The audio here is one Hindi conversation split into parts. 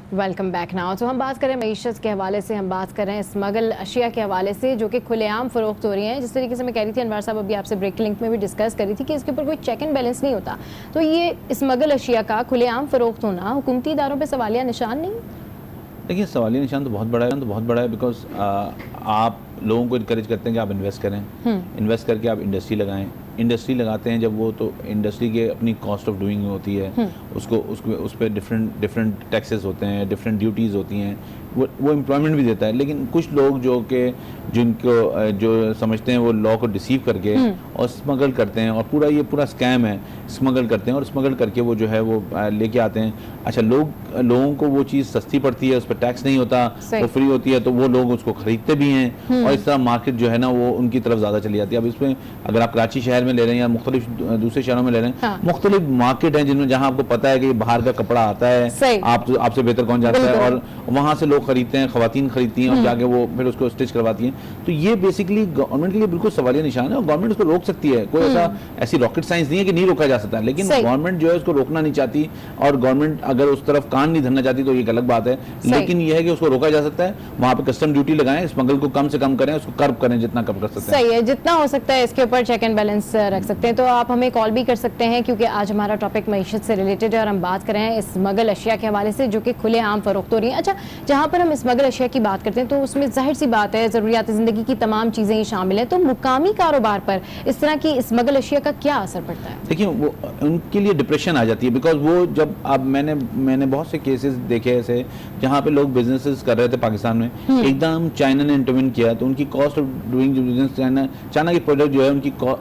Welcome back now. तो हम बात करें मईशत के हवाले से, हम बात कर रहे हैं स्मगल अशिया के हवाले से जो कि खुलेआम फ़रोख्त हो रही हैं। जिस तरीके से मैं कह रही थी, अनवर साहब अभी आपसे ब्रेक लिंक में भी डिस्कस करी थी कि इसके ऊपर कोई चेक एंड बैलेंस नहीं होता। तो ये स्मगल अशिया का खुलेआम फ़रोख्त होना हुकूमती इदारों पर सवालिया निशान नहीं? देखिए, सवालिया निशान तो बहुत बड़ा है बिकॉज आप लोगों को इनकरेज करते हैं कि आप इन्वेस्ट करें, इन्वेस्ट करके आप इंडस्ट्री लगाएं। इंडस्ट्री लगाते हैं जब वो, तो इंडस्ट्री के अपनी कॉस्ट ऑफ डूइंग होती है, उस पर डिफरेंट टैक्सेस होते हैं, डिफरेंट ड्यूटीज़ होती हैं, वो एम्प्लॉयमेंट भी देता है। लेकिन कुछ लोग जो समझते हैं वो लॉ को डिसीव करके और स्मगल करते हैं, और ये पूरा स्कैम है। स्मगल करते हैं और स्मगल करके वो जो है वो लेके आते हैं। अच्छा, लोगों को वो चीज़ सस्ती पड़ती है, उस पर टैक्स नहीं होता, वो फ्री होती है, तो वो लोग उसको खरीदते भी हैं, और इस तरह मार्केट जो है ना वो उनकी तरफ ज़्यादा चली जाती है। अब इसमें अगर आप कराची शहर में ले रहे हैं या मुख्तलिफ दूसरे शहरों में ले रहे हैं, मुख्तलिफ मार्केट हैं जिनमें जहाँ आपको पता है कि बाहर का कपड़ा आता है, आपसे बेहतर कौन जाता है, और वहाँ से लोग खरीदते हैं, खवातीन खरीदती हैं और जाके वो फिर उसको स्टिच करवाती हैं। तो ये बेसिकली गवर्नमेंट के लिए बिल्कुल सवालिया निशान है, और गवर्नमेंट उसको रोक सकती है। कोई ऐसी रॉकेट साइंस नहीं है कि नहीं रोका जा सकता, लेकिन गवर्नमेंट जो है उसको रोकना नहीं चाहती, और गवर्नमेंट अगर उस तरफ कान नहीं धरना चाहती तो ये अलग बात है। लेकिन यह है कि उसको रोका जा सकता है। वहाँ पे कस्टम ड्यूटी लगाएं, स्मगल को कम से कम करें, उसको कर्ब करें जितना कम कर सकते हैं। सही है, जितना हो सकता है इसके ऊपर चेक एंड बैलेंस रख सकते हैं। तो आप हमें कॉल भी कर सकते हैं, क्योंकि आज हमारा टॉपिक मईशत से रिलेटेड है और हम बात कर रहे हैं स्मगल अशिया के हवाले से जो कि खुलेआम फरोख्त हो रही है। अच्छा, जहाँ पर हम स्मगल अशिया की बात करते हैं तो उसमें जाहिर सी बात है ज़रूरियात ज़िंदगी की तमाम चीज़ें ही शामिल हैं। तो मुकामी कारोबार पर इस तरह की स्मगल अशिया का क्या असर पड़ता है? देखिए, वो उनके लिए डिप्रेशन आ जाती है, बिकॉज वो जब अब मैंने बहुत से केसेस देखे ऐसे जहाँ पे लोग बिजनेसेस कर रहे थे पाकिस्तान में, एकदम चाइना ने इंटरवेन किया, तो उनकी cost of doing business China की प्रोडक्ट जो है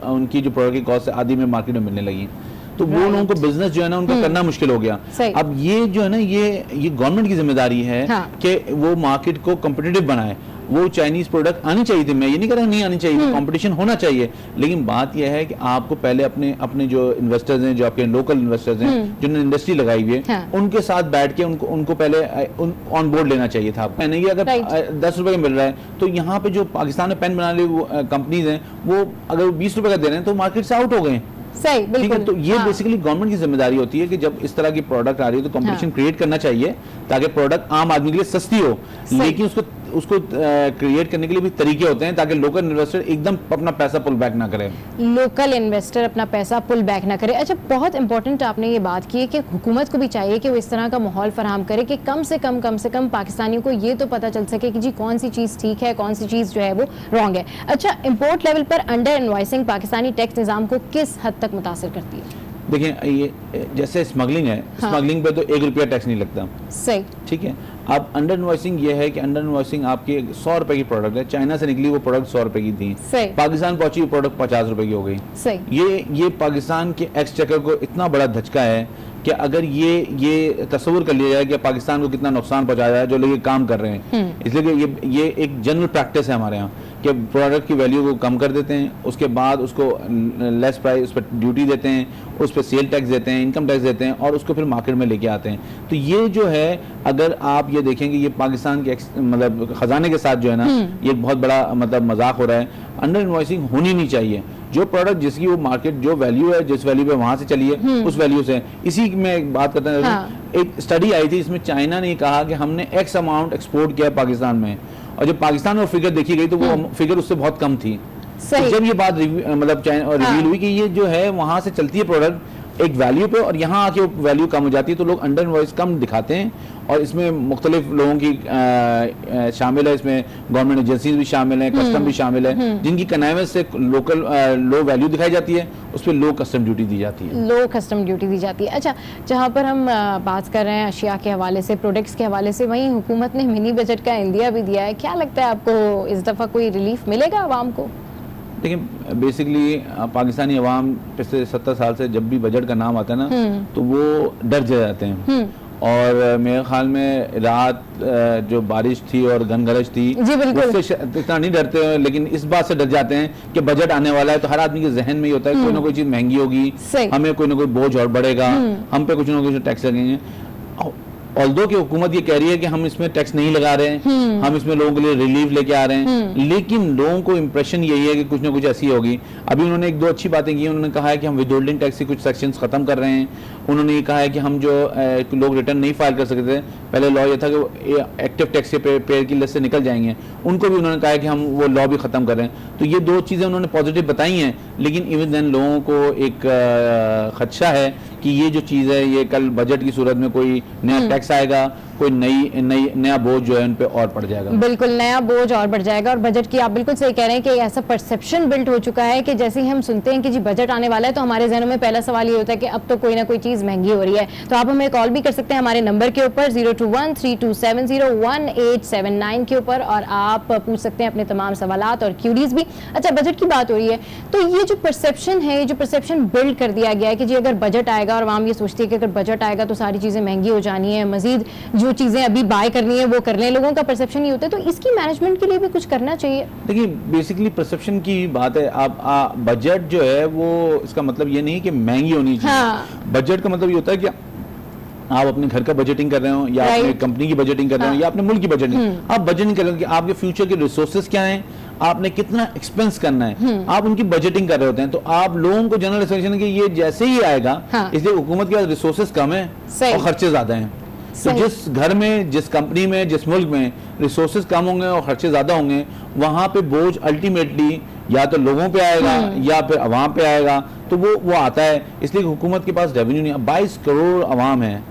उनकी जो प्रोडक्ट की कॉस्ट आधी में मार्केट में मिलने लगी, तो वो लोगों को बिजनेस जो है ना उनका करना मुश्किल हो गया। अब ये जो है ना ये गवर्नमेंट की जिम्मेदारी है कि वो मार्केट को कॉम्पिटिटिव बनाए। वो चाइनीज प्रोडक्ट आनी चाहिए थी, मैं ये नहीं कह रहा नहीं आनी चाहिए, कंपटीशन होना चाहिए, लेकिन बात यह है कि आपको पहले अपने जो इन्वेस्टर्स हैं, जो आपके लोकल इन्वेस्टर्स हैं जिन्होंने इंडस्ट्री लगाई हुई है, उनके साथ बैठ के उनको पहले ऑन बोर्ड लेना चाहिए था। नहीं कि अगर 10 रुपए का मिल रहा है, तो यहाँ पे जो पाकिस्तान में पेन बनाने वाली कंपनीज हैं वो अगर 20 रुपए का दे रहे हैं तो मार्केट से आउट हो गए। सही, बिल्कुल। तो ये बेसिकली गवर्नमेंट की जिम्मेदारी होती है कि जब इस तरह की प्रोडक्ट आ रही है तो कंपटीशन क्रिएट करना चाहिए ताकि प्रोडक्ट आम आदमी के लिए सस्ती हो, लेकिन उसको क्रिएट करने के लिए भी तरीके होते हैं ताकि लोकल इन्वेस्टर एकदम अपना पैसा पुल बैक ना करे। लोकल इन्वेस्टर अपना पैसा पुल बैक ना करे। अच्छा, बहुत इंपॉर्टेंट आपने ये बात की है कि हुकूमत को भी चाहिए कि वो इस तरह का माहौल फराहम करे कि कम से कम पाकिस्तानियों को ये तो पता चल सके कि जी कौन सी चीज़ ठीक है, कौन सी चीज़ जो है वो रॉन्ग है। अच्छा, इम्पोर्ट लेवल पर अंडर इनवॉइसिंग पाकिस्तानी टैक्स निज़ाम को किस हद तक मुतासिर करती है? देखिए, ये जैसे स्मगलिंग है, स्मगलिंग पे तो 1 रुपया टैक्स नहीं लगता। सही, ठीक है। अब अंडर इनवॉइसिंग ये है कि अंडर इनवॉइसिंग आपकी 100 रुपए की प्रोडक्ट है, चाइना से निकली वो प्रोडक्ट 100 रुपए की थी, पाकिस्तान पहुंची वो प्रोडक्ट 50 रुपए की हो गई। सही। ये पाकिस्तान के एक्सचेकर को इतना बड़ा धचका है कि अगर ये तस्वुर कर लिया जाए कि पाकिस्तान को कितना नुकसान पहुंचाया जाए जो लोग ये काम कर रहे हैं, इसलिए कि ये एक जनरल प्रैक्टिस है हमारे यहाँ कि प्रोडक्ट की वैल्यू को कम कर देते हैं, उसके बाद उसको लेस प्राइस, उस पर ड्यूटी देते हैं, उस पर सेल टैक्स देते हैं, इनकम टैक्स देते हैं, और उसको फिर मार्केट में लेके आते हैं। तो ये जो है, अगर आप ये देखेंगे ये पाकिस्तान के मतलब खजाने के साथ जो है ना ये बहुत बड़ा मतलब मजाक हो रहा है। अंडर इनवॉइसिंग होनी नहीं चाहिए। जो प्रोडक्ट जिसकी वो मार्केट जो वैल्यू है, जिस वैल्यू पे वहां से चली है उस वैल्यू से। इसी में एक बात करते हैं, एक स्टडी आई थी, इसमें चाइना ने कहा कि हमने एक्स अमाउंट एक्सपोर्ट किया पाकिस्तान में, और जब पाकिस्तान में फिगर देखी गई तो वो फिगर उससे बहुत कम थी। तो जब ये बात मतलब रिवील हुई कि ये जो है वहां से चलती है प्रोडक्ट एक वैल्यू पे, और यहाँ आके वो वैल्यू कम हो जाती है, तो लोग अंडर इनवॉइस कम दिखाते हैं। और इसमें मुख्तलिफ लोगों की शामिल है, इसमें गवर्नमेंट एजेंसीज भी शामिल हैं, कस्टम भी शामिल है, जिनकी कन्वेंस से लोकल लो वैल्यू दिखाई जाती है, उस पर लो कस्टम ड्यूटी दी जाती है। लो कस्टम ड्यूटी दी जाती है। अच्छा, जहाँ पर हम बात कर रहे हैं अशिया के हवाले से, प्रोडक्ट्स के हवाले से, वहीं हुकूमत ने मिनी बजट का इंदिया भी दिया है। क्या लगता है आपको इस दफ़ा कोई रिलीफ मिलेगा आवाम को? देखिए, बेसिकली पाकिस्तानी अवाम पिछले 70 साल से जब भी बजट का नाम आता है ना तो वो डर जाते हैं, और मेरे ख्याल में रात जो बारिश थी और घनगरज थी उससे इतना नहीं डरते हैं, लेकिन इस बात से डर जाते हैं कि बजट आने वाला है, तो हर आदमी के जहन में ही होता है कोई ना कोई चीज़ महंगी होगी, हमें कोई ना कोई बोझ और बढ़ेगा, हम पे कुछ ना कुछ टैक्स लगेंगे। ऑल्दो कि हुकूमत ये कह रही है कि हम इसमें टैक्स नहीं लगा रहे हैं, हम इसमें लोगों के लिए रिलीफ लेके आ रहे हैं, लेकिन लोगों को इंप्रेशन यही है कि कुछ ना कुछ ऐसी होगी। अभी उन्होंने एक दो अच्छी बातें की, उन्होंने कहा है कि हम विदहोल्डिंग टैक्स के कुछ सेक्शंस खत्म कर रहे हैं। उन्होंने ये कहा है कि हम जो लोग रिटर्न नहीं फाइल कर सकते थे, पहले लॉ ये था कि एक्टिव टैक्स के पेयर की लिस्ट से निकल जाएंगे, उनको भी उन्होंने कहा है कि हम वो लॉ भी खत्म कर रहे हैं। तो ये दो चीज़ें उन्होंने पॉजिटिव बताई हैं, लेकिन इवन देन लोगों को एक खदशा है कि ये जो चीज़ है ये कल बजट की सूरत में कोई नया टैक्स आएगा, कोई नया बोझ जो है उन पे और पड़ जाएगा। बिल्कुल नया बोझ और बढ़ जाएगा। और बजट की आप बिल्कुल सही कह रहे हैं कि ऐसा परसेप्शन बिल्ड हो चुका है कि जैसे ही हम सुनते हैं कि जी बजट आने वाला है तो हमारे जहनों में पहला सवाल ये होता है कि अब तो कोई ना कोई चीज़ महंगी हो रही है। तो आप हमें कॉल भी कर सकते हैं हमारे नंबर के ऊपर 02132701879 के ऊपर, और आप पूछ सकते हैं अपने तमाम सवालात और क्यूरीज भी। अच्छा, बजट की बात हो रही है तो ये जो परसेप्शन है, जो परसेप्शन बिल्ड कर दिया गया है कि जी अगर बजट आएगा, और आवाम ये सोचती है कि अगर बजट आएगा तो सारी चीज़ें महंगी हो जानी है, मजीद जो चीज़ें अभी बाय करनी है वो कर लें, लोगों का परसेप्शन ये होता है। तो इसकी मैनेजमेंट के लिए भी कुछ करना चाहिए। देखिए, बेसिकली परसेप्शन की बात है। आप बजट जो है वो इसका मतलब ये नहीं कि महंगी होनी चाहिए। हाँ। बजट का मतलब ये होता है कि आप अपने घर का बजटिंग कर रहे हो, या अपने कंपनी की बजटिंग कर रहे हो, या अपने मुल्क की बजटिंग। आप बजटिंग कर रहे हो कि आपके फ्यूचर के रिसोर्सेज क्या हैं, आपने कितना एक्सपेंस करना है, आप उनकी बजटिंग कर रहे होते हैं। तो आप लोगों को जनरल एक्सपेक्टेशन है कि ये जैसे ही आएगा, इसलिए हुकूमत के पास रिसोर्सेज कम है और खर्चे ज्यादा हैं। तो जिस घर में, जिस कंपनी में, जिस मुल्क में रिसोर्सेज कम होंगे और खर्चे ज्यादा होंगे, वहां पे बोझ अल्टीमेटली या तो लोगों पे आएगा या फिर अवाम पे आएगा। तो वो आता है, इसलिए हुकूमत के पास रेवेन्यू नहीं। 22 करोड़ अवाम है,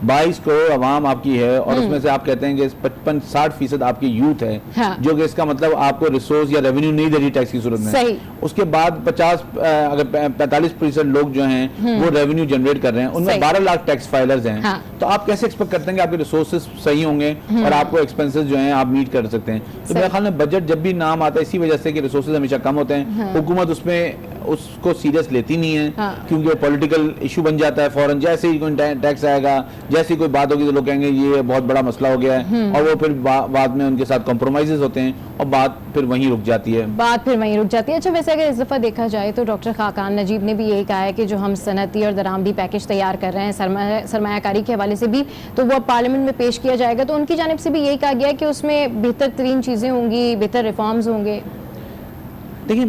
22 करोड़ अवाम आपकी है, और उसमें से आप कहते हैं कि 55-60% आपकी यूथ है। हाँ। जो कि इसका मतलब आपको रिसोर्स या रेवेन्यू नहीं दे रही टैक्स की सूरत में। सही। उसके बाद 45% लोग जो हैं वो रेवेन्यू जनरेट कर रहे हैं, उनमें 12 लाख टैक्स फाइलर्स हैं। हाँ। तो आप कैसे एक्सपेक्ट करते हैं कि आपके रिसोर्सेज सही होंगे और आपको एक्सपेंसेस जो हैं आप मीट कर सकते हैं। तो मेरे ख्याल में बजट जब भी नाम आता है इसी वजह से कि रिसोर्सेज हमेशा कम होते हैं, हुकूमत उसमें उसको सीरियस लेती नहीं है। हाँ। क्योंकि वो पॉलिटिकल इशू बन जाता है फौरन, जैसे ही कोई टैक्स आएगा, जैसी कोई बात होगी तो लोग कहेंगे ये बहुत बड़ा मसला हो गया है, और वो फिर बाद में उनके साथ कॉम्प्रोमाइजेस होते हैं और बात फिर वहीं रुक जाती है। अच्छा, वैसे अगर इस दफा देखा जाए तो डॉक्टर खाकान नजीब ने भी यही कहा है कि जो हम सनती और दरामदी पैकेज तैयार कर रहे हैं सरमायाकारी के हवाले से भी, तो वो पार्लियामेंट में पेश किया जाएगा। तो उनकी जानिब से भी यही कहा गया है कि उसमें बेहतर तरीन चीज़ें होंगी, बेहतर रिफॉर्म्स होंगे। देखिए,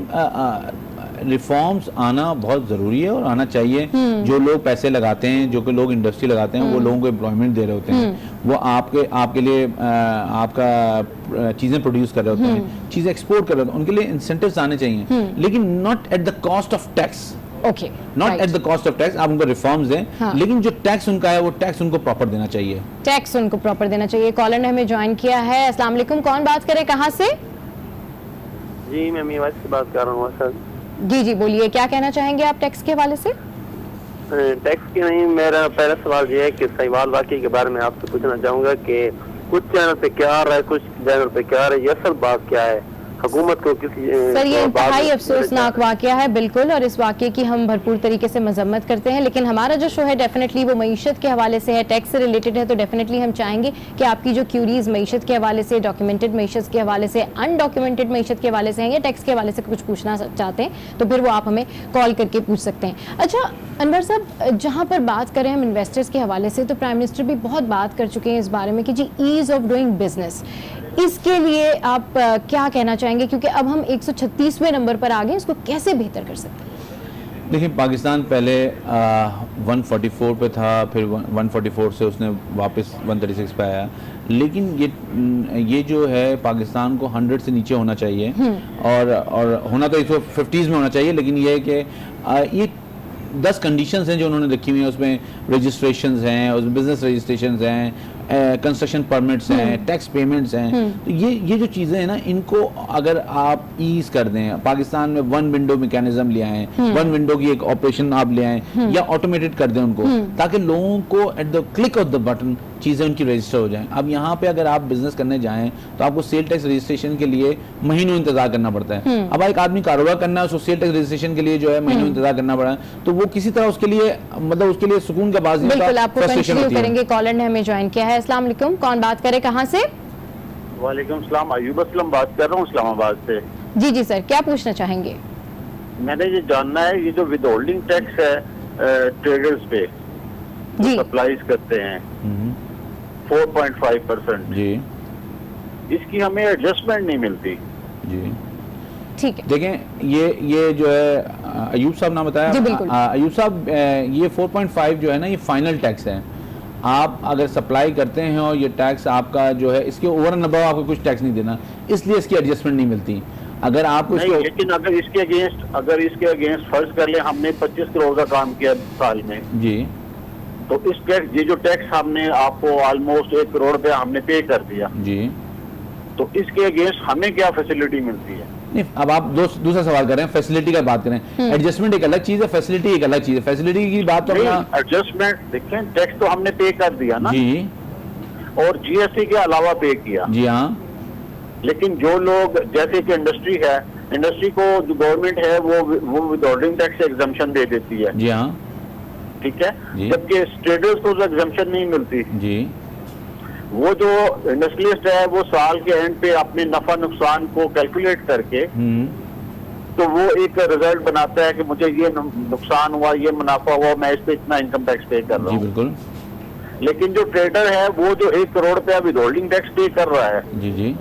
रिफॉर्म्स आना बहुत ज़रूरी है और आना चाहिए। जो लोग पैसे लगाते हैं, जो कि लोग इंडस्ट्री लगाते हैं, वो लोगों को एम्प्लॉयमेंट दे रहे होते हैं, वो आपके लिए आपका चीज़ें प्रोड्यूस कर रहे होते हैं, चीज़ें एक्सपोर्ट कर रहे होते हैं, उनके लिए इंसेंटिव्स आने चाहिए, लेकिन not at the cost of tax. Okay, not at the cost of tax. आप उनको रिफॉर्म्स दें, लेकिन जो टैक्स उनका है वो टैक्स उनको प्रॉपर देना चाहिए। टैक्स उनको प्रॉपर देना चाहिए। कॉलर ने हमें ज्वाइन किया है। अस्सलाम वालेकुम, कौन बात करे, कहाँ से? जी, मैं मीवात से बात कर रहा हूँ सर। जी बोलिए, क्या कहना चाहेंगे आप टैक्स के हवाले से? टैक्स की नहीं, मेरा पहला सवाल ये है कि सहीवाल वाकई के बारे में आपसे पूछना चाहूँगा कि कुछ चैनल पे क्या आ रहा है, कुछ चैनल पे क्या आ रहा है, ये असल बात क्या है? हुकूमत को किसी सर ये इंतहाई अफसोसनाक वाक़या है बिल्कुल, और इस वाक़े की हम भरपूर तरीके से मजम्मत करते हैं। लेकिन हमारा जो शो है डेफिनेटली वो मईशत के हवाले से है, टैक्स से रिलेटेड है। तो डेफिनेटली हम चाहेंगे कि आपकी जो क्यूरीज मईशत के हवाले से, डॉक्यूमेंटेड मईशत के हवाले से, अनडॉक्यूमेंटेड मईशत के हवाले से हैं, या टैक्स के हवाले से कुछ पूछना चाहते हैं तो फिर वो आप हमें कॉल करके पूछ सकते हैं। अच्छा अनवर साहब, जहाँ पर बात करें हम इन्वेस्टर्स के हवाले से, तो प्राइम मिनिस्टर भी बहुत बात कर चुके हैं इस बारे में कि जी ईज़ ऑफ डूइंग बिजनेस, इसके लिए आप क्या कहना चाहेंगे? क्योंकि अब हम 136वें नंबर पर आ गए, इसको कैसे बेहतर कर सकते हैं? देखिए, पाकिस्तान पहले 144 पे था, फिर 144 से उसने वापस 136 पे आया, लेकिन ये जो है पाकिस्तान को 100 से नीचे होना चाहिए, और होना तो 150s में होना चाहिए। लेकिन ये है कि ये 10 कंडीशंस हैं जो उन्होंने रखी हुई हैं, उसमें रजिस्ट्रेशंस हैं, उसमें बिजनेस रजिस्ट्रेशंस हैं, कंस्ट्रक्शन परमिट्स हैं, टैक्स पेमेंट्स हैं। तो ये जो चीज़ें हैं ना, इनको अगर आप ईज कर दें, पाकिस्तान में 1 विंडो मैकेनिज्म ले आएँ, 1 विंडो की एक ऑपरेशन आप ले आएँ, या ऑटोमेटेड कर दें उनको, ताकि लोगों को at the click of the button चीज़ें उनकी रजिस्टर हो जाएं। अब यहाँ पे अगर आप बिजनेस करने जाएं तो आपको सेल टैक्स रजिस्ट्रेशन के लिए महीनों इंतजार करना पड़ता है। अब एक आदमी कारोबार करना है, उसको सेल टैक्स रजिस्ट्रेशन के लिए जो है महीनों इंतजार करना पड़ा है, तो वो किसी तरह उसके लिए मतलब उसके लिए सुकून का बात बिल्कुल आपको कंटिन्यू करेंगे। कॉलर ने हमें ज्वाइन किया है। अस्सलाम वालेकुम, कौन बात करे, कहाँ से? वालेकुम सलाम, अयूब असलम बात कर रहा हूँ इस्लामाबाद से। जी सर, क्या पूछना चाहेंगे? मैंने ये जानना है, ये जो विदहोल्डिंग टैक्स है ट्रेडर्स पे सप्लाईज करते हैं, 4.5% जी, इसकी हमें एडजस्टमेंट नहीं मिलती जी। ठीक है, देखें ये जो है अयूब साहब ने बताया, अयूब साहब ये 4.5 जो है ना, ये फाइनल टैक्स है। आप अगर सप्लाई करते हैं और ये टैक्स आपका जो है, इसके ओवर एंड अबव आपको कुछ टैक्स नहीं देना, इसलिए इसकी एडजस्टमेंट नहीं मिलती। अगर आपको लेकिन अगर इसके अगेंस्ट फर्ज कर ले हमने 25 करोड़ का काम किया साल में जी, तो इस टैक्स, ये जो टैक्स हमने आपको ऑलमोस्ट 1 करोड़ रुपया हमने पे कर दिया जी, तो इसके अगेंस्ट हमें क्या फैसिलिटी मिलती है? नहीं, अब आप दूसरा सवाल कर रहे हैं, फैसिलिटी का बात करें। एडजस्टमेंट एक अलग चीज है, फैसिलिटी एक अलग चीज है। फैसिलिटी की बात तो एडजस्टमेंट देखें, टैक्स तो हमने पे कर दिया ना जी, और जीएसटी के अलावा पे किया जी हाँ, लेकिन जो लोग जैसे कि इंडस्ट्री है, इंडस्ट्री को जो गवर्नमेंट है वो विदआउटिंग टैक्स एग्जम्पशन दे देती है। जी हाँ, ठीक है, जबकि ट्रेडर्स को एग्जम्पशन नहीं मिलती जी। वो जो इंडस्ट्रियलिस्ट है वो साल के एंड पे अपने नफा नुकसान को कैलकुलेट करके तो वो एक रिजल्ट बनाता है कि मुझे ये नुकसान हुआ, ये मुनाफा हुआ, मैं इस पे इतना इनकम टैक्स पे कर रहा हूँ। बिल्कुल। लेकिन जो ट्रेडर है वो जो 1 करोड़ रुपया विदहोल्डिंग टैक्स पे कर रहा है, जी जी,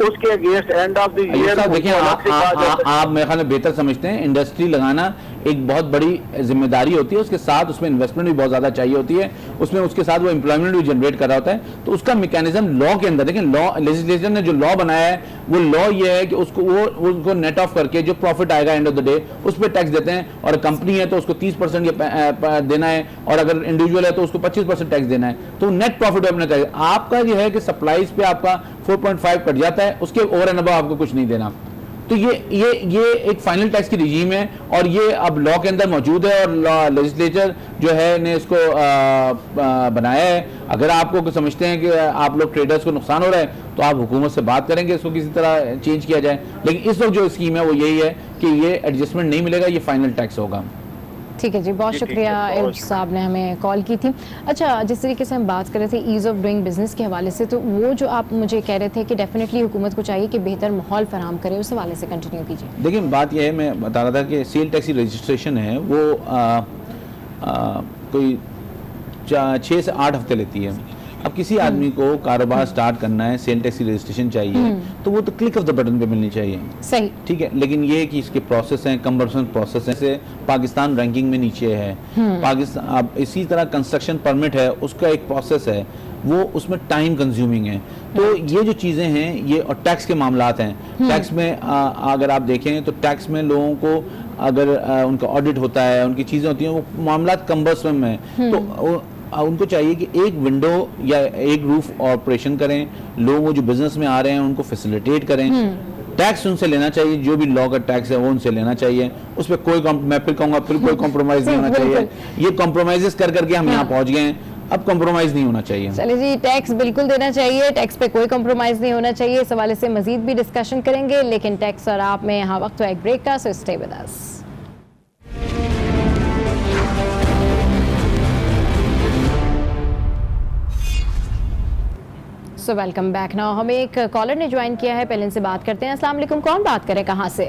उसके against end of the year देखिए आप मेरे ख्याल में बेहतर समझते हैं, इंडस्ट्री लगाना एक बहुत बड़ी जिम्मेदारी होती है, उसके साथ उसमें इन्वेस्टमेंट भी बहुत ज़्यादा चाहिए होती है, उसमें उसके साथ वो एम्प्लॉयमेंट भी जनरेट कर रहा होता है। तो उसका मैकेनिज्म लॉ के अंदर, लेकिन लॉ लेजिस्लेचर ने जो लॉ बनाया है वो लॉ ये है कि उसको नेट ऑफ करके जो प्रॉफिट आएगा एंड ऑफ द डे उस पर टैक्स देते हैं। और कंपनी है तो उसको 30% देना है, और अगर इंडिविजुअल है तो उसको 25% टैक्स देना है। तो नेट प्रॉफिट अपने टैक्स, आपका ये है कि सप्लाईज पे आपका 4.5 कट जाता है, उसके ओवर एंड अबव आपको कुछ नहीं देना। तो ये एक फाइनल टैक्स की रिजीम है और ये अब लॉ के अंदर मौजूद है और लेजिस्लेचर जो है ने इसको बनाया है। अगर आपको समझते हैं कि आप लोग ट्रेडर्स को नुकसान हो रहा है तो आप हुकूमत से बात करेंगे इसको किसी तरह चेंज किया जाए, लेकिन इस वक्त जो स्कीम है वो यही है कि ये एडजस्टमेंट नहीं मिलेगा, ये फाइनल टैक्स होगा। ठीक है जी, बहुत शुक्रिया अयूब साहब ने हमें कॉल की थी। अच्छा, जिस तरीके से हम बात कर रहे थे ईज़ ऑफ डूइंग बिजनेस के हवाले से, तो वो जो आप मुझे कह रहे थे कि डेफिनेटली हुकूमत को चाहिए कि बेहतर माहौल फराहम करे, उस हवाले से कंटिन्यू कीजिए। देखिए बात यह है, मैं बता रहा था कि सेल टैक्स रजिस्ट्रेशन है वो कोई 6 से 8 हफ्ते लेती है। अब किसी आदमी को कारोबार स्टार्ट करना है, सेल टैक्स की रजिस्ट्रेशन चाहिए तो वो तो क्लिक ऑफ द बटन पे मिलनी चाहिए, सही, ठीक है। लेकिन ये कि इसके प्रोसेस हैं, कम्बरसम प्रोसेस है, से पाकिस्तान रैंकिंग में नीचे है। पाकिस्तान अब इसी तरह कंस्ट्रक्शन परमिट है, उसका एक प्रोसेस है, वो उसमें टाइम कंज्यूमिंग है। तो ये जो चीज़ें हैं ये, और टैक्स के मामलात हैं, टैक्स में अगर आप देखें तो टैक्स में लोगों को अगर उनका ऑडिट होता है, उनकी चीज़ें होती हैं, वो मामलात कम्बरसम है। तो उनको चाहिए कि एक विंडो या एक रूफ ऑपरेशन करें, लोग वो जो बिजनेस में आ रहे हैं उनको फैसिलिटेट करें, टैक्स उनसे लेना चाहिए, जो भी लॉ का टैक्स है वो उनसे लेना चाहिए, उस पर कोई मैं फिर कहूँगा फिर कोई कॉम्प्रोमाइज़ नहीं होना चाहिए। ये कॉम्प्रोमाइज़ कर करके हम यहाँ पहुँच गए हैं, अब कॉम्प्रोमाइज़ नहीं होना चाहिए। चलिए जी, टैक्स बिल्कुल देना चाहिए, टैक्स पे कोई कॉम्प्रोमाइज़ नहीं होना चाहिए। इस हवाले से मजीद भी डिस्कशन करेंगे, लेकिन टैक्स और आप में यहाँ वक्त हुआ एक ब्रेक का, so stay with us. So welcome back. Now हमें एक कॉलर ने ज्वाइन किया है, पहले इनसे बात करते हैं। अस्सलाम वालेकुम, कौन बात करें, कहाँ से?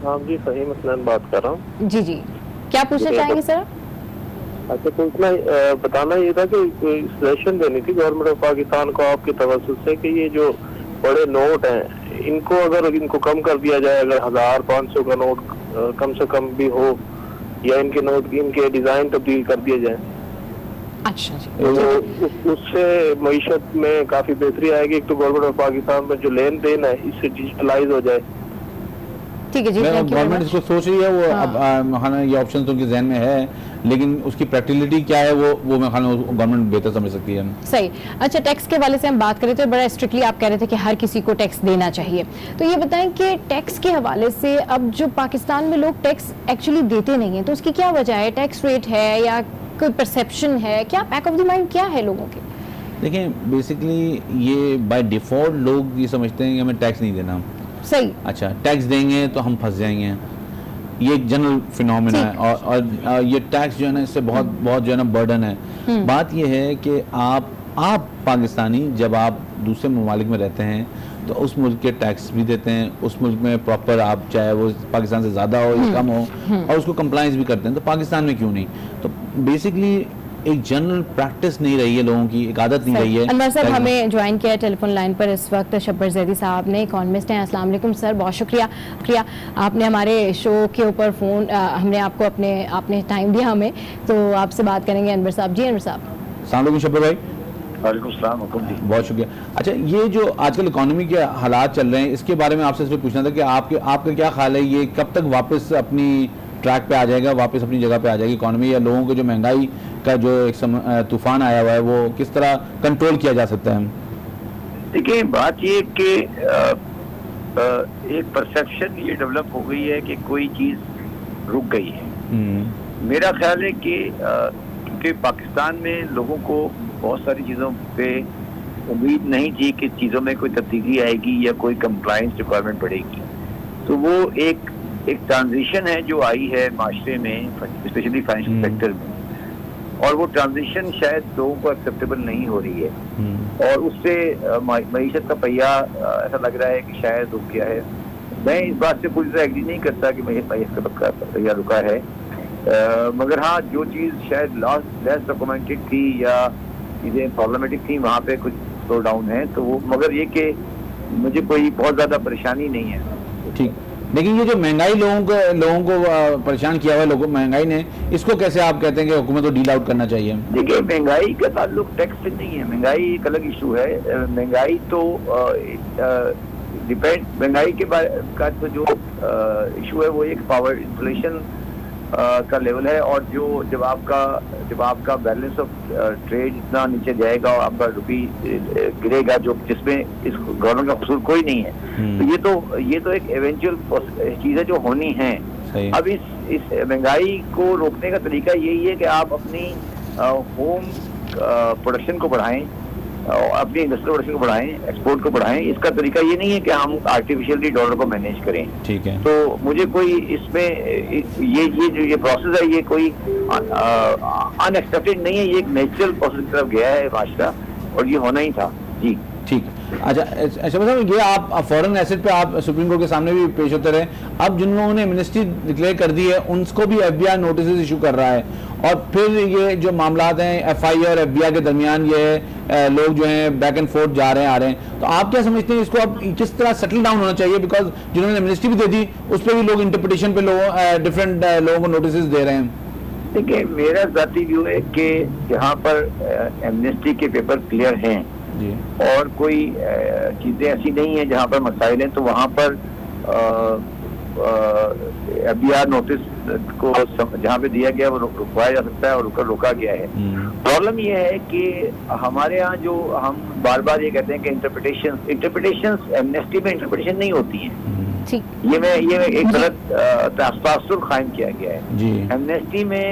हाँ जी, फहीम असलम बात कर रहा हूँ। जी जी, क्या पूछना चाहेंगे सर? अच्छा, पूछना बताना ये था कि सजेशन देनी थी गवर्नमेंट ऑफ पाकिस्तान को आपके तवज्जुह से कि ये जो बड़े नोट हैं इनको अगर इनको कम कर दिया जाए, अगर 1000-500 का नोट कम से कम भी हो, या इनके नोट इनके डिजाइन तब्दील कर दिए जाए। अच्छा जी, तो उससे मईशत में काफी बेहतरी आएगी। एक तो गवर्नमेंट ऑफ पाकिस्तान में जो लेन देन है इससे डिजिटलाइज हो जाए। ठीक है जी, गवर्नमेंट इसको सोच रही है, वो अब ये ऑप्शन तो उनके जहन में है, लेकिन उसकी प्रैक्टिकलिटी क्या है वो मैं गवर्नमेंट बेहतर समझ सकती है। सही। अच्छा, टैक्स के वाले से हम बात करें तो बड़ा स्ट्रिक्टली आप कह रहे थे कि हर किसी को टैक्स देना चाहिए, तो ये बताएं कि टैक्स के हवाले से अब जो पाकिस्तान में लोग टैक्स एक्चुअली देते नहीं है, तो उसकी क्या वजह है? टैक्स रेट है या कोई परसेप्शन है, क्या बैक ऑफ द माइंड क्या है लोगों के? देखिए बेसिकली ये बाय डिफॉल्ट लोग ये समझते हैं कि हमें टैक्स नहीं देना। सही। अच्छा, टैक्स देंगे तो हम फंस जाएंगे, ये एक जनरल फिनोमेना है। और ये टैक्स जो है ना इससे बहुत जो है ना बर्डन है। बात ये है कि आप पाकिस्तानी जब आप दूसरे ममालिक में रहते हैं तो उस मुल्क के टैक्स भी देते हैं, उस मुल्क में प्रॉपर आप चाहे वो पाकिस्तान से ज़्यादा हो या कम हो, और उसको कंप्लाइंस भी करते हैं, तो पाकिस्तान में क्यों नहीं? तो बेसिकली एक जनरल प्रैक्टिस नहीं रही है लोगों की, एक आदत नहीं रही है। अनवर साहब हमें ज्वाइन किया टेलीफोन लाइन पर इस वक्त शब्बर जैदी साहब ने, इकोनॉमिस्ट हैं। अस्सलाम वालेकुम सर, बहुत शुक्रिया आपने हमारे शो के ऊपर फ़ोन हमने आपको आपने टाइम दिया हमें, तो आपसे बात करेंगे अनवर साहब। जी अनवर साहब। अस्सलाम वालेकुम शब्बर भाई। वालेकुम सलाम। बहुत शुक्रिया। अच्छा, ये जो आजकल इकोनॉमी के हालात चल रहे हैं इसके बारे में आपसे सिर्फ पूछना था कि आपका क्या ख्याल है, ये कब तक वापस अपनी ट्रैक पे आ जाएगा, वापस अपनी जगह पे आ जाएगी इकोनॉमी, या लोगों को जो महंगाई का जो एक तूफान आया हुआ है वो किस तरह कंट्रोल किया जा सकता है? देखिए, बात ये कि एक परसेप्शन ये डेवलप हो गई है कि कोई चीज़ रुक गई है। मेरा ख्याल है कि पाकिस्तान में लोगों को बहुत सारी चीज़ों पे उम्मीद नहीं थी कि चीज़ों में कोई तब्दीली आएगी या कोई कंप्लायंस रिक्वायरमेंट बढ़ेगी। तो वो एक ट्रांजिशन है जो आई है माशरे में, स्पेशली फाइनेंशियल सेक्टर में, और वो ट्रांजिशन शायद लोगों को एक्सेप्टेबल नहीं हो रही है और उससे मईशत का पहिया ऐसा लग रहा है कि शायद रुक गया है। मैं इस बात से पूरी तरह एग्री नहीं करता कि मईशत का पहिया रुका है, मगर हाँ, जो चीज़ शायद लेस डॉक्यूमेंटेड थी या चीज़ें प्रॉब्लमेटिक थी वहाँ पे कुछ स्लो डाउन है, तो वो, मगर ये कि मुझे कोई बहुत ज़्यादा परेशानी नहीं है। ठीक, लेकिन ये जो महंगाई लोगों को परेशान किया हुआ है, लोगों महंगाई ने, इसको कैसे आप कहते हैं कि हुकूमत को डील आउट करना चाहिए? देखिए, महंगाई का ताल्लुक टैक्स से नहीं है, महंगाई एक अलग इशू है। महंगाई तो महंगाई के का तो जो इशू है वो एक पावर इन्फ्लेशन का लेवल है, और जब आपका बैलेंस ऑफ ट्रेड इतना नीचे जाएगा और आपका रुपी गिरेगा, जो जिसमें इस गवर्नमेंट का कसूर कोई नहीं है, तो ये तो एक एवेंचुअल चीज़ है जो होनी है। अब इस महंगाई को रोकने का तरीका यही है कि आप अपनी होम प्रोडक्शन को बढ़ाएं, अपनी इंडस्ट्रियल प्रोडक्शन को बढ़ाएं, एक्सपोर्ट को बढ़ाएं। इसका तरीका ये नहीं है कि हम आर्टिफिशियली डॉलर को मैनेज करें। ठीक है। तो मुझे कोई इसमें ये प्रोसेस है, ये कोई अनएक्सपेक्टेड नहीं है, ये एक नेचुरल प्रोसेस की तरफ गया है माशरा, और ये होना ही था। जी ठीक। अच्छा मतलब ये आप फॉरेन एसेट पे आप सुप्रीम कोर्ट के सामने भी पेश होते रहे, अब जिन लोगों ने एमनेस्टी डिक्लेयर कर दी है उनको भी FBI नोटिस इशू कर रहा है, और फिर ये जो मामलात हैं FI और FBI के दरमियान, ये लोग जो हैं बैक एंड फोर्थ जा रहे हैं आ रहे हैं, तो आप क्या समझते हैं इसको अब किस तरह सेटल डाउन होना चाहिए? बिकॉज जिन्होंने एमनेस्टी भी दे दी उस पर भी लोग इंटरप्रिटेशन पे डिफरेंट लोगों को नोटिस दे रहे हैं। देखिए, मेरा जाती व्यू है कि जहाँ पर एमनेस्टी के पेपर क्लियर हैं और कोई चीज़ें ऐसी नहीं है जहाँ पर मसाइल हैं, तो वहाँ पर FBI नोटिस को जहाँ पे दिया गया वो रुकवाया जा सकता है और रोका गया है। प्रॉब्लम ये है कि हमारे यहाँ जो हम बार बार ये कहते हैं कि इंटरप्रिटेशन एमनेस्टी में इंटरप्रिटेशन नहीं होती है। ये एक गलत तासुर कायम किया गया है। एमनेस्टी में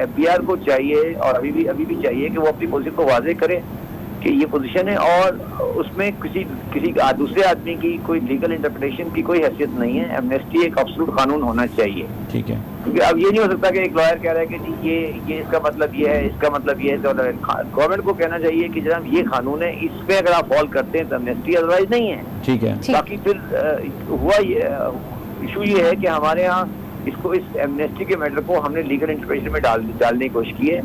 FBI को चाहिए और अभी भी चाहिए कि वो अपनी पोजीशन को वाजे करे कि ये पोजीशन है, और उसमें किसी दूसरे आदमी की कोई लीगल इंटरप्रिटेशन की कोई हैसियत नहीं है। एमनेस्टी एक एब्सोल्यूट कानून होना चाहिए। ठीक है, क्योंकि अब ये नहीं हो सकता कि एक लॉयर कह रहा है कि जी ये इसका मतलब ये है, इसका मतलब ये है। तो गवर्नमेंट को कहना चाहिए कि जनाब ये कानून है, इस पे अगर आप फॉल करते हैं तो एमनेस्टी, अदरवाइज नहीं है। ठीक है। बाकी फिर हुआ इशू ये है कि हमारे यहाँ इस एमनेस्टी के मैटर को हमने लीगल इंटरप्रिटेशन में डालने की कोशिश की है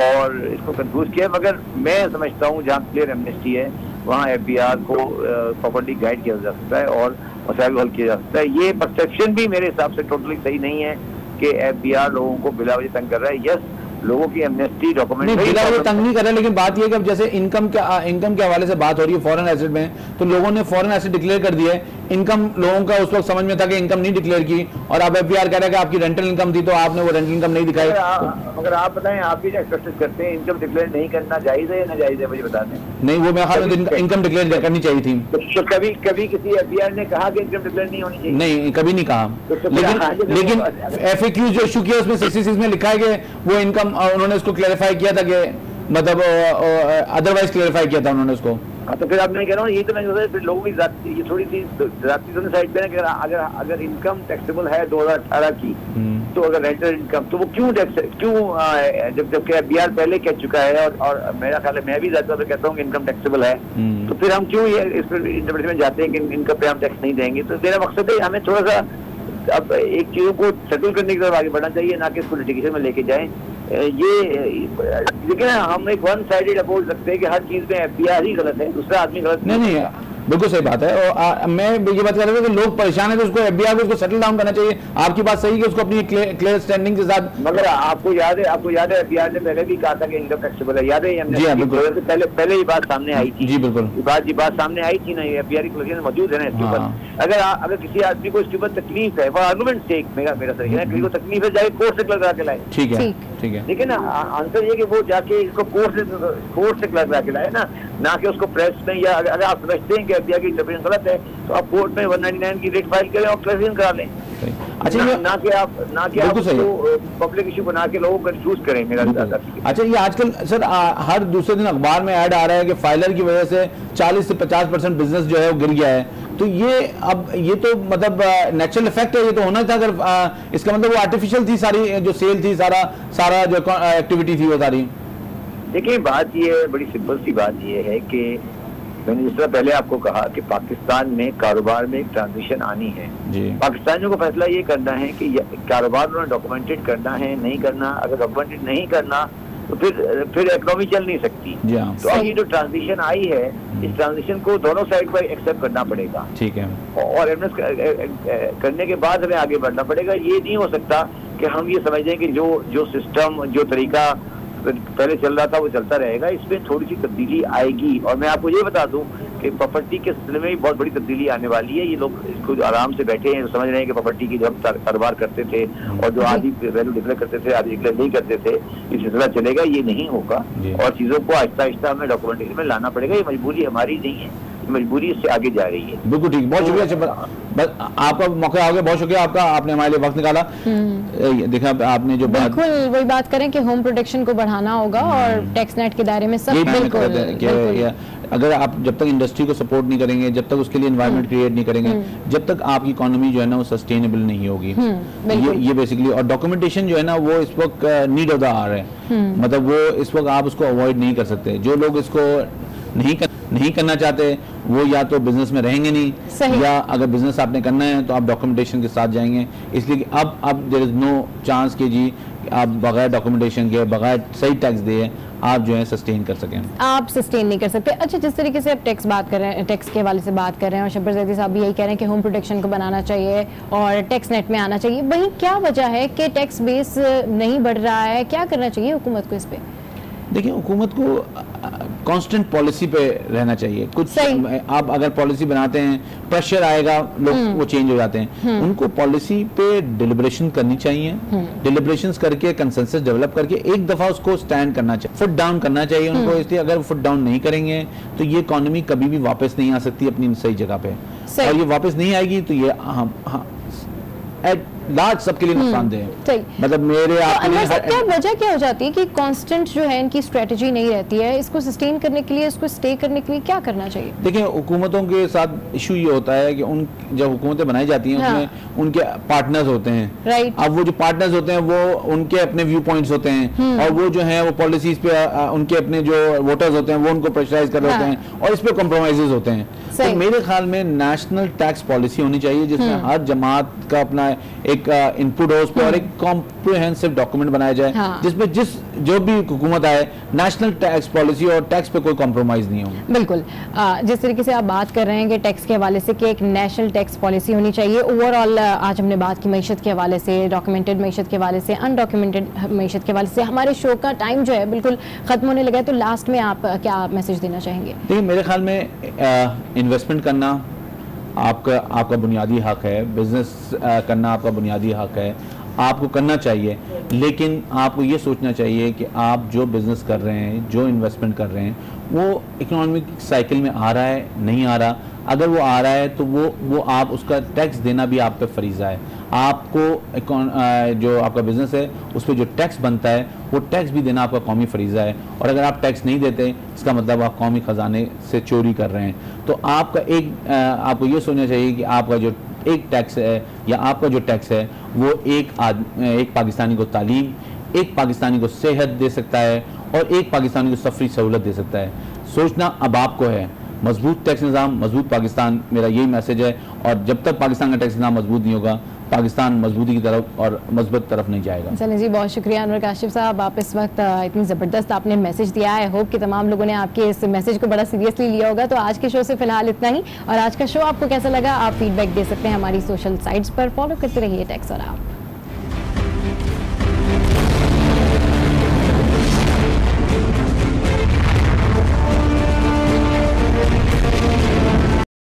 और इसको कंफ्यूज किया, मगर मैं समझता हूँ जहाँ क्लियर एमनेस्टी है वहाँ FBI को प्रॉपर्ली गाइड किया जा सकता है और मसाइल हल किया जा सकता है। ये परसेप्शन भी मेरे हिसाब से टोटली सही नहीं है कि FBI लोगों को बिला वजह तंग कर रहा है। यस, लोगों की एमनेस्टी डॉक्यूमेंट तंग नहीं कर रहा है, लेकिन बात यह कि अब जैसे इनकम के हवाले से बात हो रही है फॉरेन एसेट में, तो लोगों ने फॉरेन एसेट डिक्लेयर कर दिया है। इनकम लोगों का उस वक्त समझ में था कि इनकम नहीं डिक्लेयर की, और अब FBI कह रहा है कि आपकी रेंटल इनकम थी तो आपने वो रेंटल इनकम नहीं दिखाई। अगर आप बताएं, आप भी एक्सपेक्ट करते हैं इनकम डिक्लेयर नहीं करना जायज है या नाजायज है, मुझे बता दें। नहीं, वो मेरे ख्याल में इनकम डिक्लेयर करनी चाहिए थी। तो कभी किसी FBI ने कहा कि इनकम डिक्लेयर नहीं होनी चाहिए? नहीं, कभी नहीं कहा। लेकिन FAQ जो इशू किया उसमें 66 में लिखा है कि वो इनकम उन्होंने उसको क्लैरिफाई किया था कि मतलब अदरवाइज क्लैरिफाई किया था उन्होंने उसको। हाँ, तो फिर अब मैं कह रहा हूँ, ये तो मैं फिर लोगों की ये थोड़ी सी जाती दोनों साइड पे ना, अगर इनकम टैक्सेबल है 2018 की, तो अगर रेंटल इनकम तो वो क्यों जबकि FBI पहले कह चुका है, और मेरा ख्याल है मैं भी ज्यादा कहता हूँ कि इनकम टैक्सेबल है, तो फिर हम क्यों ये इस पर इंटरप्रिटेशन में जाते हैं कि इनकम पे हम टैक्स नहीं देंगे? तो मेरा मकसद है हमें थोड़ा सा अब एक चीजों को सेटल करने की तरफ आगे बढ़ना चाहिए, ना कि इसको लिटिगेशन में लेके जाएं। ये देखिए हम एक वन साइडेड बोल सकते हैं कि हर चीज में एफबीआई ही गलत है, दूसरा आदमी गलत नहीं बिल्कुल सही बात है। और मैं ये बात कर रहा था कि लोग परेशान है तो उसको एफबीआई को उसको सेटल डाउन करना चाहिए। आपकी बात सही है कि उसको अपनी क्लियर स्टैंडिंग के साथ, मगर आपको याद है एफबीआई ने पहले भी कहा था कि इनकम टैक्सेबल है, याद है? जी हाँ बिल्कुल, पहले ही बात सामने आई थी। जी बिल्कुल, ये बात सामने आई थी ना, ये एफबीआई की मौजूद है ना इसके ऊपर। अगर किसी आदमी को इसके ऊपर तकलीफ है, वो आर्गूमेंट से मेरा तरीका है, किसी को तकलीफ है जाके कोर्ट से लगा के लाए। ठीक है ठीक है, ठीक है ना। आंसर ये कि वो जाके इसको कोर्ट से लगा के लाए ना कि उसको प्रेस में, या अगर आप समझते हैं कि एफबीआई की इंटरप्रिटेशन गलत है तो आप कोर्ट में 199 की रेट फाइल करें और क्लेरिफिकेशन करा लें। अच्छा, ना कि आप पब्लिक इशू बना के लोगों को कंफ्यूज करें। मेरा अच्छा, ये आजकल सर हर दूसरे दिन अखबार में ऐड आ रहा है कि फाइलर की वजह से 40 से 50% बिजनेस जो है वो गिर गया है। तो ये तो मतलब नेचुरल इफेक्ट है, ये तो होना था। अगर इसका मतलब वो आर्टिफिशियल थी सारी जो सेल थी, सारा जो एक्टिविटी थी वो सारी। देखिए बात ये बड़ी सिंपल सी बात ये है कि मैंने जिस तरह पहले आपको कहा कि पाकिस्तान में कारोबार में एक ट्रांजिशन आनी है। पाकिस्तानियों को फैसला ये करना है कि कारोबार उन्होंने डॉक्यूमेंटेड करना है नहीं करना। अगर डॉक्यूमेंटेड नहीं करना तो फिर इकोनॉमी चल नहीं सकती। तो अब ये जो ट्रांजिशन आई है, इस ट्रांजिशन को दोनों साइड पर एक्सेप्ट करना पड़ेगा। ठीक है, और करने के बाद हमें आगे बढ़ना पड़ेगा। ये नहीं हो सकता कि हम ये समझें कि जो सिस्टम, जो तरीका पहले चल रहा था वो चलता रहेगा। इसमें थोड़ी सी तब्दीली आएगी। और मैं आपको ये बता दूं कि प्रॉपर्टी के सिलसिले में भी बहुत बड़ी तब्दीली आने वाली है। ये लोग इसको आराम से बैठे हैं, समझ रहे हैं कि प्रॉपर्टी की जब कारोबार करते थे और जो आधी वैल्यू डिक्लेयर करते थे, आधी डिक्लेयर नहीं करते थे, ये सिलसिला चलेगा, ये नहीं होगा। और चीजों को आहिस्ता आहिस्ता हमें डॉक्यूमेंटेशन में लाना पड़ेगा। ये मजबूरी हमारी नहीं है, मजबूरी इससे आगे जा रही है। बिल्कुल ठीक, बहुत शुक्रिया। बस आपका मौका आ गया, बहुत शुक्रिया आपका, आपने हमारे लिए वक्त निकाला। देखा आपने जो बिल्कुल वही बात करें कि होम प्रोटेक्शन को बढ़ाना होगा और टैक्स नेट के दायरे में सब बिल्कुल। अगर आप जब तक इंडस्ट्री को सपोर्ट नहीं करेंगे, जब तक उसके लिए एनवायरनमेंट क्रिएट नहीं करेंगे, जब तक आपकी इकोनॉमी जो है ना वो सस्टेनेबल नहीं होगी। ये बेसिकली, और डॉक्यूमेंटेशन जो है ना वो इस वक्त नीड ऑफ द आवर है। मतलब वो इस वक्त आप उसको अवॉइड नहीं कर सकते। जो लोग इसको नहीं करना चाहते वो या तो बिजनेस में रहेंगे नहीं, या अगर बिजनेस आपने करना है तो आप डॉक्यूमेंटेशन के साथ जाएंगे। इसलिए अब देयर इज नो चांस कि जी आप बगैर डॉक्यूमेंटेशन के, बगैर सही टैक्स दिए आप जो है सस्टेन कर सकें। आप सस्टेन नहीं कर सकते। अच्छा, जिस तरीके से आप टैक्स बात कर रहे हैं, टैक्स के हवाले से बात कर रहे हैं, और शब्बर जैदी साहब भी यही कह रहे हैं कि होम प्रोटेक्शन को बनाना चाहिए और टैक्स नेट में आना चाहिए। वहीं क्या वजह है कि टैक्स बेस नहीं बढ़ रहा है? क्या करना चाहिए हुकूमत को इस पे? देखिए, हुकूमत को कांस्टेंट पॉलिसी पे रहना चाहिए। कुछ आप अगर पॉलिसी बनाते हैं, प्रेशर आएगा, लोग वो चेंज हो जाते हैं। उनको पॉलिसी पे डिलिब्रेशन करनी चाहिए, डिलिब्रेशंस करके कंसेंसस डेवलप करके एक दफा उसको स्टैंड करना चाहिए, फुट डाउन करना चाहिए उनको। इसलिए अगर फुट डाउन नहीं करेंगे तो ये इकोनॉमी कभी भी वापस नहीं आ सकती अपनी सही जगह पे, और ये वापस नहीं आएगी तो ये लार्ज सबके लिए नुकसानदेह है। मतलब मेरे क्या वजह क्या हो जाती है कि कांस्टेंट जो है इनकी स्ट्रेटजी नहीं रहती है? इसको सस्टेन करने के लिए, इसको स्टे करने के लिए क्या करना चाहिए? देखिए, हुकूमतों के साथ इशू ये होता है कि जब हुकूमतें बनाई जाती हैं उसमें उनके पार्टनर्स होते हैं। राइट। अब वो जो पार्टनर्स होते हैं वो उनके अपने व्यू पॉइंट्स होते हैं, और वो जो है वो पॉलिसीज पे उनके अपने जो वोटर्स होते हैं वो उनको प्रेशराइज कर रहे होते हैं, और इस पे कॉम्प्रोमाइजेज होते हैं। तो मेरे ख्याल में नेशनल टैक्स पॉलिसी होनी चाहिए जिसमें हर जमात का अपना एक इनपुट हो उस पर, और एक कॉम्प्रिहेंसिव डॉक्यूमेंट बनाया जाए जिसमें जो भी हुकूमत आए नेशनल टैक्स पॉलिसी और टैक्स पे कोई कॉम्प्रोमाइज नहीं हो। बिल्कुल, जिस तरीके से आप बात कर रहे हैं कि टैक्स के हवाले से कि एक नेशनल टैक्स पॉलिसी होनी चाहिए। ओवरऑल आज हमने बात की मईशत के हवाले से, डॉक्यूमेंटेड मईशत के हवाले से, अनडॉक्यूमेंटेड मईशत के हवाले से। हमारे शो का टाइम जो है बिल्कुल खत्म होने लगा है, तो लास्ट में आप क्या मैसेज देना चाहेंगे? देखिए, मेरे ख्याल में इन्वेस्टमेंट करना आपका बुनियादी हक है, बिजनेस करना आपका बुनियादी हक है, आपको करना चाहिए। लेकिन आपको ये सोचना चाहिए कि आप जो बिजनेस कर रहे हैं, जो इन्वेस्टमेंट कर रहे हैं, वो इकोनॉमिक साइकिल में आ रहा है, नहीं आ रहा। अगर वो आ रहा है तो वो आप उसका टैक्स देना भी आप पे फरीज़ा है। आपको जो आपका बिजनेस है उस पर जो टैक्स बनता है वो टैक्स भी देना आपका कौमी फरीज़ा है। और अगर आप टैक्स नहीं देते इसका मतलब आप कौमी ख़जाने से चोरी कर रहे हैं। तो आपको ये सोचना चाहिए कि आपका जो एक टैक्स है या आपका जो टैक्स है वो एक पाकिस्तानी को तालीम, एक पाकिस्तानी को सेहत दे सकता है, और एक पाकिस्तानी को सफरी सहूलत दे सकता है। सोचना अब आपको है। मजबूत टैक्स निज़ाम, मजबूत पाकिस्तान, मेरा यही मैसेज है। और जब तक पाकिस्तान का टैक्स निज़ाम मजबूत नहीं होगा पाकिस्तान मजबूती की तरफ और मजबूत तरफ नहीं जाएगा। चलिए जी, बहुत शुक्रिया अनवर काशिफ साहब, आप इस वक्त इतनी ज़बरदस्त आपने मैसेज दिया है। होप कि तमाम लोगों ने आपके इस मैसेज को बड़ा सीरियसली लिया होगा। तो आज के शो से फिलहाल इतना ही, और आज का शो आपको कैसा लगा आप फीडबैक दे सकते हैं हमारी सोशल साइट्स पर। फॉलो करते रहिए टेक्स और आप।